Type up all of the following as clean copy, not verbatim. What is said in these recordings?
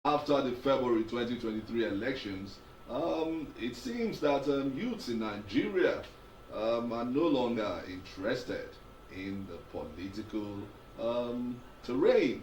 After the February 2023 elections, it seems that youths in Nigeria are no longer interested in the political terrain.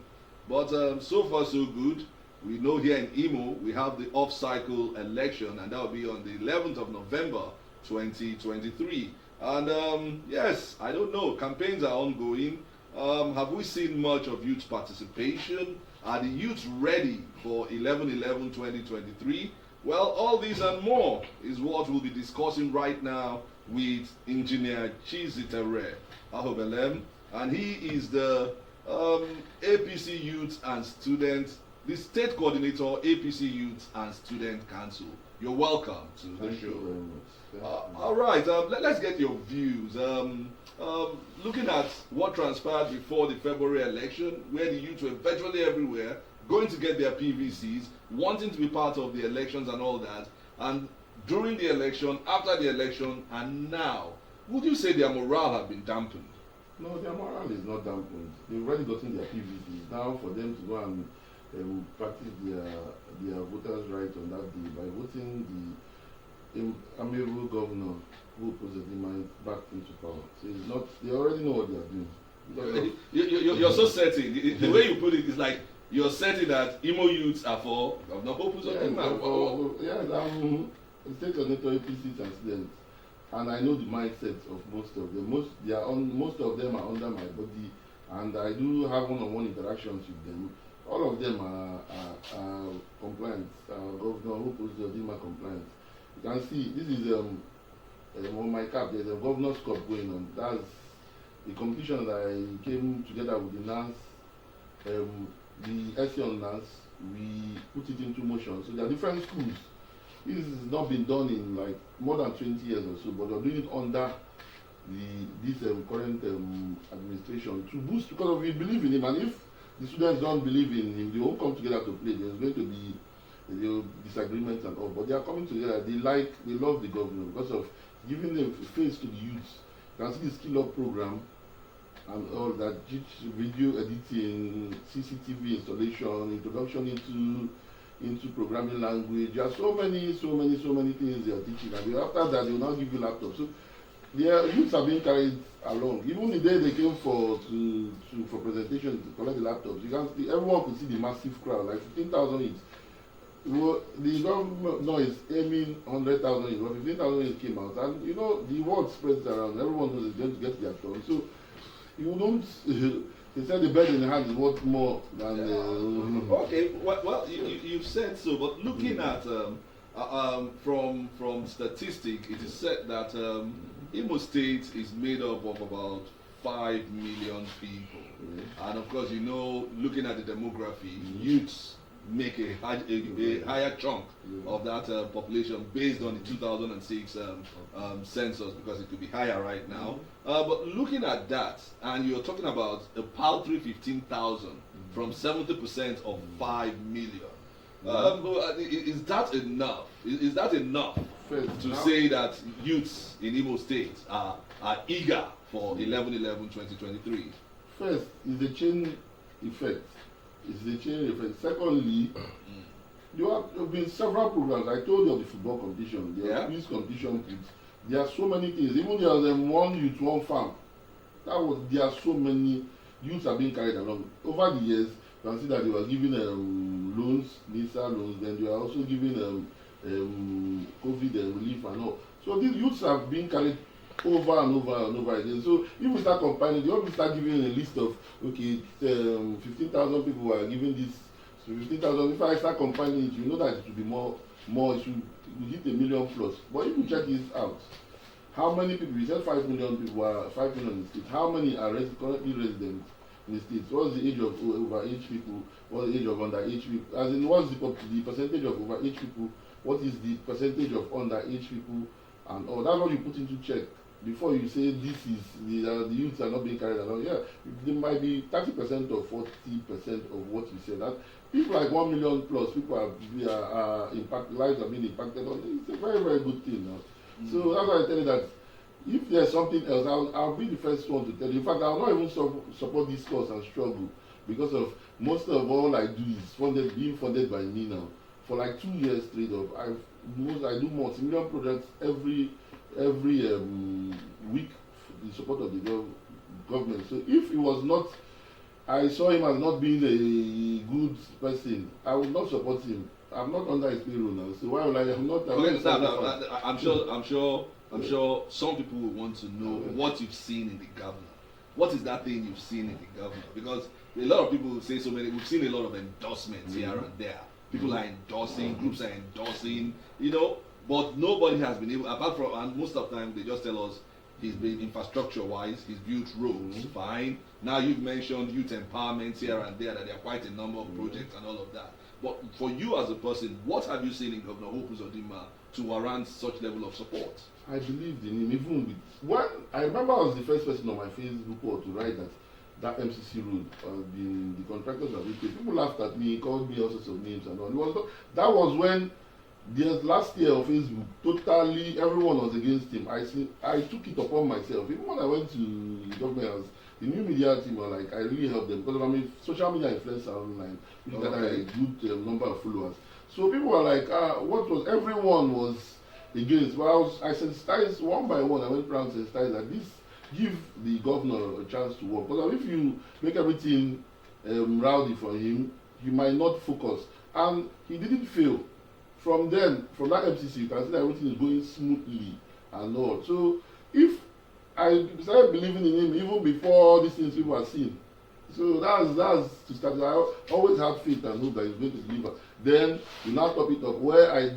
But so far, so good. We know here in Imo, we have the off cycle election, and that will be on the 11th of November 2023. And yes, I don't know, campaigns are ongoing. Have we seen much of youth participation? Are the youths ready for 11/11/2023? Well, all these and more is what we'll be discussing right now with Engr.Chizitere Ahubelem, and he is the APC Youth and Student, the State Coordinator, APC Youth and Student Council. You're welcome to the show. Thank you very much. All right, let's get your views. Looking at what transpired before the February election, where the youth were virtually everywhere, going to get their PVCs, wanting to be part of the elections and all that, and during the election, after the election, and now, would you say their morale have been dampened? No, their morale is not dampened. They've already gotten their PVCs. Now for them to go and practice their voters' right on that day by voting the amiable governor Gov Hope Uzodinma back into power. So it's not, they already know what they are doing. You're so certain. The way you put it is like you're certain that Imo youths are for Governor Hope Uzodinma. Yes, I'm a state coordinator APC and students, and I know the mindsets of most of them. Most of them are under my body, and I do have one-on-one interactions with them. All of them are compliant. Governor Hope Uzodinma compliant. You can see this is on my cap. There's a governor's cup going on. That's the competition that I came together with the NANS, the SC on NANS. We put it into motion. So there are different schools. This has not been done in like more than 20 years or so, but they're doing it under this current administration to boost, because we believe in him, and if the students don't believe in him, they won't come together to play. There's going to be disagreements and all, but they are coming together. They love the governor because of giving them face to the youth. You can see the skill up program and all that, video editing, CCTV installation, introduction into programming language. There are so many things they are teaching, and after that they will now give you laptops. So their youths are being carried along. Even the day they came for presentation to collect the laptops, you can see everyone could see the massive crowd, like 15,000 youths. The government is aiming 100,000 youths, but 15,000 youths came out, and you know the word spreads around. Everyone knows it's going to get their turn. So you don't. They said the bird in the hand is worth more than the. Okay, well, you've said so, but looking at from statistic, it is said that Imo State is made up of about 5 million people, and of course, you know, looking at the demography, youths make a higher chunk of that population based on the 2006 census, because it could be higher right now. But looking at that, and you're talking about a paltry 15,000 from 70% of 5 million. Is that enough? Is that enough to say that youths in Imo State are eager for 11/11/2023? First, is the chain effect. Secondly, there have been several programs. I told you of the football competition, the quiz competition. There are so many things. Even there was one youth, one farm. There are so many youths are being carried along. Over the years, you can see that they were giving loans, NISA loans, then they are also giving COVID relief and all. So these youths have been carried over and over again. So if we start compiling, they always start giving a list of 15,000 people are giving this. So 15,000. If I start compiling it, you know that it will be more. It will hit 1 million plus. But if you check this out, how many people? We said 5 million people are 5 million in the state. How many are currently residents in the state? What's the age of overage people? What's the age of underage people? As in, what's the percentage of overage people? What is the percentage of underage people? And all that's what you put into check before you say this is the youths are not being carried along. Yeah, there might be 30% or 40% of what you said. That people like 1 million plus people are impacted, lives are being impacted on. It's a very good thing. So that's why I tell you that if there's something else, I'll be the first one to tell you. In fact, I'll not even support this cause and struggle. because of most of all I do is being funded by me now. For like 2 years straight up, I do multi-million projects every week for the support of the government. So if it was not, I saw him as not being a good person, I would not support him. I'm not under his payroll now, so why would I? I'm not. I'm sure some people will want to know what you've seen in the governor. What is that thing you've seen in the governor? Because a lot of people say so many. We've seen a lot of endorsements here and there. People are endorsing, groups are endorsing, but nobody has been able, apart from, and most of the time they just tell us he's been infrastructure-wise, he's built roads, fine. Now you've mentioned youth empowerment here and there, that there are quite a number of projects and all of that. But for you as a person, what have you seen in Gov Hope Uzodinma to warrant such level of support? I believed in him, even with one. I remember I was the first person on my Facebook wall to write that MCC road, the contractors have been paid. People laughed at me, called me all sorts of names and all. That was when the last year of Facebook, totally everyone was against him. I took it upon myself. Even when I went to the government house, the new media team were like, I really helped them because I'm a social media influencer online, which got a good number of followers. So people were like, everyone was against. Well, I sensitized one by one. I went around and sensitized that this give the governor a chance to work. Because if you make everything rowdy for him, he might not focus. And he didn't fail. From that MCC, you can see that everything is going smoothly and all. So if I started believing in him even before these things people are seeing. So that's to start. I always had faith and hope that he's going to deliver. Then you now top it up. Where I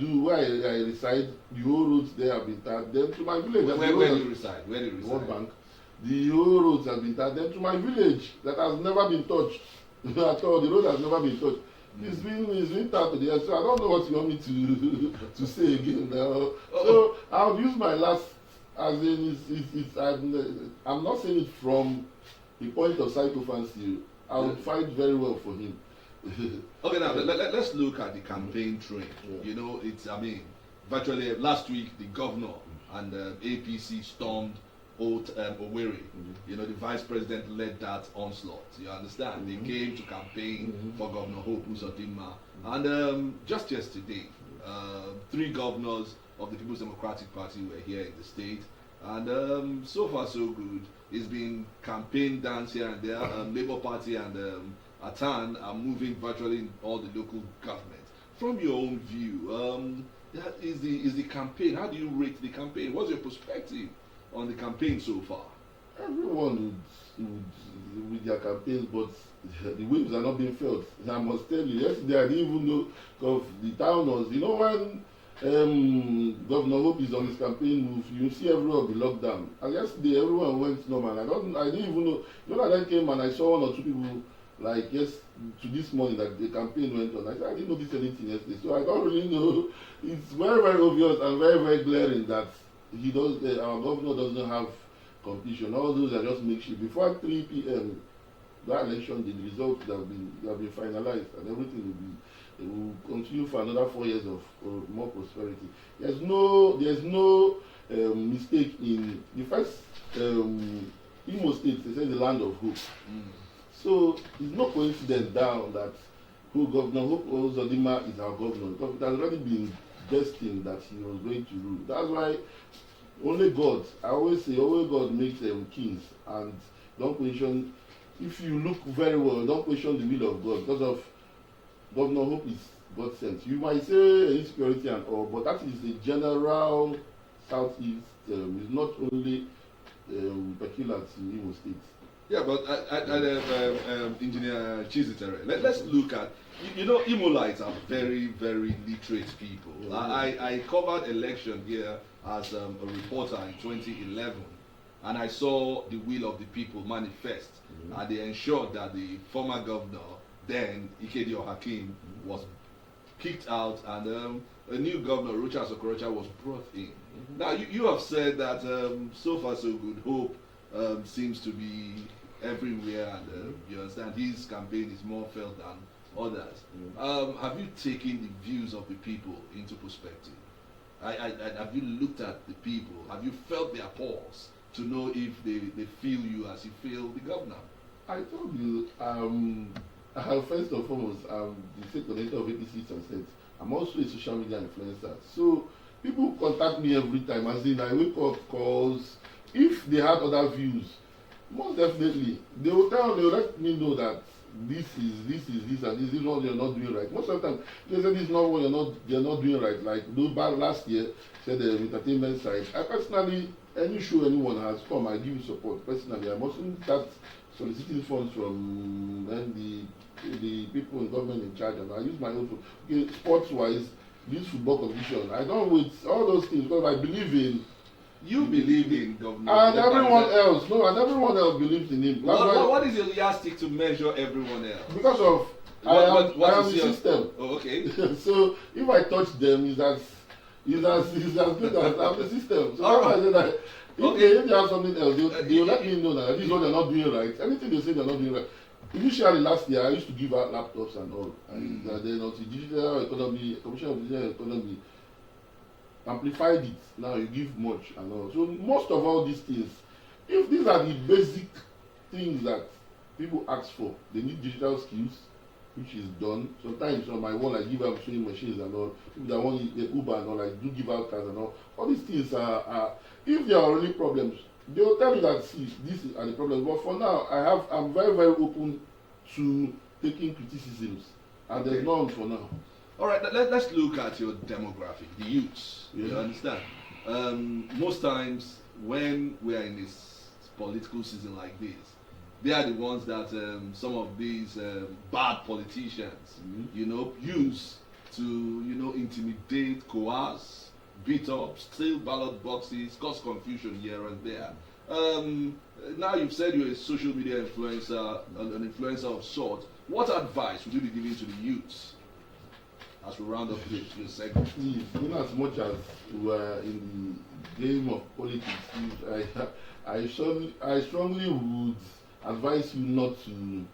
reside, the whole roads there have been tapped. Then to my village. Where do you reside? World Bank. The whole roads have been tapped. Then to my village that has never been touched at all. The road has never been touched. It's been tapped to the end. So I don't know what you want me to say again now. So I'll use my last, as in I'm not saying it from the point of psychophancy. I would fight very well for him. Okay, now let's look at the campaign train. Virtually last week the governor and APC stormed Owerri. The vice president led that onslaught. You understand? They came to campaign for Governor Hope Uzodinma. And just yesterday, 3 governors of the People's Democratic Party were here in the state. And so far so good. It's been campaign dance here and there. Labour Party and Atan are moving virtually in all the local governments. From your own view, is the campaign, how do you rate the campaign? What's your perspective on the campaign so far? Everyone would with their campaigns, but the waves are not being felt. I must tell you, yesterday I didn't even know of the town was, when Governor Hope is on his campaign move, you see everyone be locked down. And yesterday everyone went normal. I didn't even know. I then came and I saw 1 or 2 people to this morning that the campaign went on. I said I didn't notice anything yesterday, so I don't really know. It's very, very obvious and very, very glaring that our governor doesn't have completion. All those are just makeshift. Before 3 p.m. that election, the results have been finalized, and everything will continue for another 4 years of more prosperity. There's no mistake in the first Imo State. They say the land of hope. So it's no coincidence now that Governor Hope Uzodinma is our governor, because it has already been destined that he was going to rule. That's why only God, I always say, only God makes kings, and don't question. If you look very well, don't question the will of God, because of Governor Hope is God sent. You might say insecurity and all, but that is a general southeast. It's not only peculiar to Imo State. Yeah, but Engr.Chizitere, let's look at, Imolites are very, very literate people. Yeah. I covered election here as a reporter in 2011, and I saw the will of the people manifest, and they ensured that the former governor, then Ikedio Hakim, was kicked out, and a new governor, Rocha Sokorocha, was brought in. Now, you have said that so far so good. Hope seems to be everywhere, and you understand his campaign is more felt than others. Have you taken the views of the people into perspective? Have you looked at the people? Have you felt their pulse to know if they feel you as you feel the governor? I told you, first and foremost, I'm the state coordinator of APC Sunset. I'm also a social media influencer. So people contact me every time, as in I wake up calls. If they had other views, most definitely they will let me know that this and this is what you're not doing right. Most of the time they say this is not what you're not doing right. Like last year said the entertainment side. I personally, any show anyone has come, I give you support personally. I mustn't start soliciting funds from the people in government in charge, and I use my own okay, sports wise, this football competition. I don't wait all those things because I believe in. You believe in government. And everyone else, and everyone else believes in him. What is your yardstick to measure everyone else? Because of I am the system. Oh, okay. So if I touch them, it's as good as I'm the system. So All right. I say that if they have something else, they'll let me know that this is what they're not doing right. Anything they say they're not doing right. Initially last year I used to give out laptops and all. And then also digital economy, Commission of Digital Economy amplified it. Now you give much and all. So most of all these things, if these are the basic things that people ask for, they need digital skills, which is done. Sometimes on my wall I give out sewing machines and all. People that want the Uber and all, I do give out cars and all. All these things are if there are really problems, they will tell you that see, these are the problems. But for now, I'm very, very open to taking criticisms, and there's none for now. All right, let's look at your demographic, the youths. Yeah. You understand? Most times when we are in this political season like this, they are the ones that some of these bad politicians, use to, intimidate, coerce, beat up, steal ballot boxes, cause confusion here and there. Now you've said you're a social media influencer, an influencer of sorts. What advice would you be giving to the youths as we round up your segment? In as much as we're in the game of politics, I strongly would advise you not to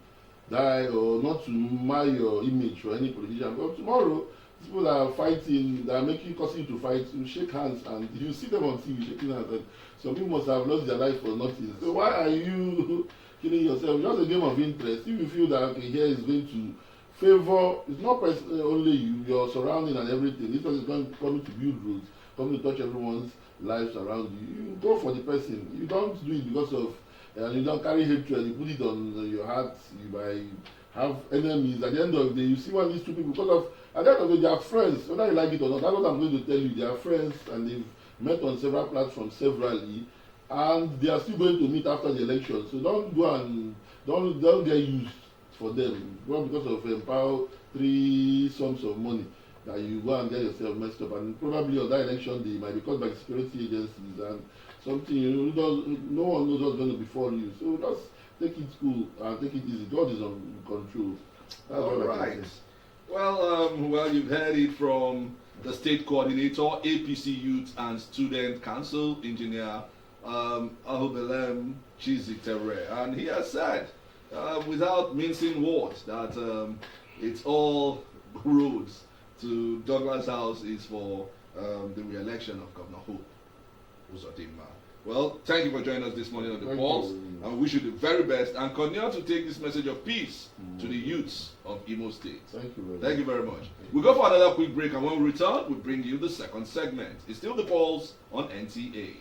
die or not to mar your image for any politician. But tomorrow, people that are fighting, that are causing you to fight, you shake hands and you see them on TV shaking hands. And some people must have lost their life for nothing. So why are you killing yourself? It's just a game of interest. If you feel that okay, here is going to favor, it's not only you, your surrounding and everything. This is coming to build roads, coming to touch everyone's lives around you. You go for the person. You don't do it because of, you don't carry hatred. You put it on your heart. You might have enemies. At the end of the day, you see one of these two people because of. At the end of the day, they are friends, whether you like it or not. That's what I'm going to tell you. They are friends and they've met on several platforms severally, and they are still going to meet after the election. So don't go and don't get used for them. Well, because of power, 3 sums of money that you go and get yourself messed up, and probably on that election day might be caused by security agencies and something no one knows what's going to befall you. So just take it cool and take it easy. God is on control. That's all right. Well, you've heard it from the state coordinator, APC Youth and Student Council, Engineer Ahubelem Chizitere, and he has said, without mincing words, that it's all roads to Douglas House is for the re-election of Gov Hope Uzodinma. Well, thank you for joining us this morning on the Pulse, and we wish you the very best, and continue to take this message of peace to the youths of Imo State. Thank you very much. We'll go for another quick break, and when we return, we'll bring you the second segment. It's still the Pulse on NTA.